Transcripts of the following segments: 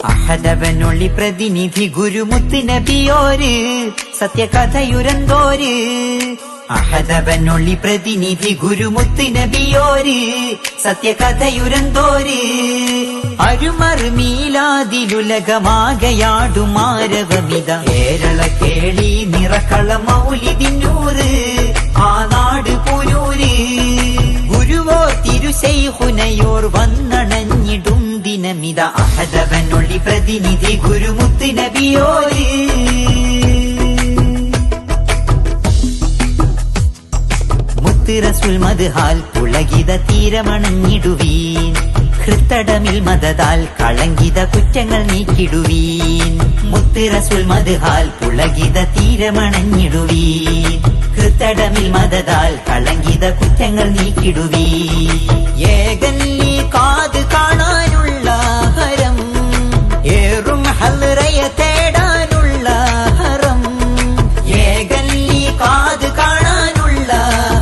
അഹദവനൊളി പ്രതിനിധി ഗുരുമുത്ത് നബിയോര് സത്യകഥയുരന്തോര്. അഹദവനൊളി പ്രതിനിധി ഗുരുമുത്ത് നബിയോര് സത്യകഥയുരന്തോര്. അരുമറുമീലാതിലുലകമാകയാടുമാരവമിത കേരള കേളി നിറക്കള മൗലിദിന്നൂറ് ആ നാട് പുനൂര്. ഗുരുവോ തിരുശൈഖുനയോർ വന്നണഞ്ഞിടും ദിനമിത അഹദവനൊളി പ്രതിനിധി ഗുരുമുത്ത് നബിയോര്. മുത്ത് റസൂൽ മദ്ഹാൽ പുളകിത തീരമണഞ്ഞിടുവീൻ. ഹൃത്തടമിൽ മദതാൽ കളങ്കിത കുറ്റങ്ങൾ നീക്കിടുവീൻ. മുത്ത് റസൂൽ മദ്ഹാൽ പുളകിത തീരമണഞ്ഞിടുവീൻ. ഹൃത്തടമിൽ മദതാൽ കളങ്കിത കുറ്റങ്ങൾ നീക്കിടുവീൻ. ഏകല്ലി കാത് കാണാനുള്ള ഹരം ഏറും ഹൽറയ തേടാനുള്ള ഹരം. ഏകല്ലി കാത് കാണാനുള്ള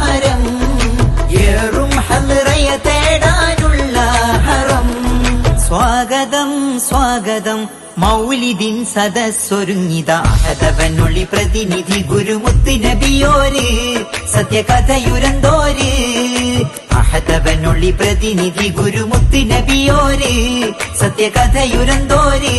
ഹരം ഏറും ഹൽറയ തേടാനുള്ള ഹറം. സ്വാഗതം സ്വാഗതം മൗലിദിൻ സദസ്സൊരുങ്ങിത അഹദവനൊളി പ്രതിനിധി ഗുരുമുത്ത് നബിയോര് സത്യകഥയുരന്തോര്. അഹദവനൊളി പ്രതിനിധി ഗുരുമുത്ത് നബിയോര് സത്യകഥയുരന്തോര്.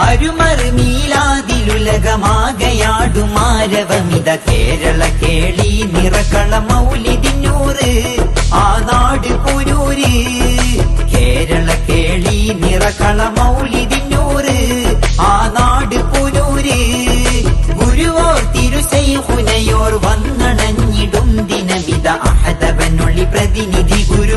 അരുമറുമീലാതിലുലകമാകയാടുമാരവമിത കേരള കേളി നിറക്കള മൗലിദിന്നൂറ് ആ നാട് പുനൂര്. കേരള കേളി നിറക്കള മൗലിദിന്നൂറ് ആ നാട് പുനൂര്. ഗുരുവോർ തിരുശൈഖുനയോർ വന്നണഞ്ഞിടും ദിനമിത അഹദവനൊളി പ്രതിനിധി ഗുരു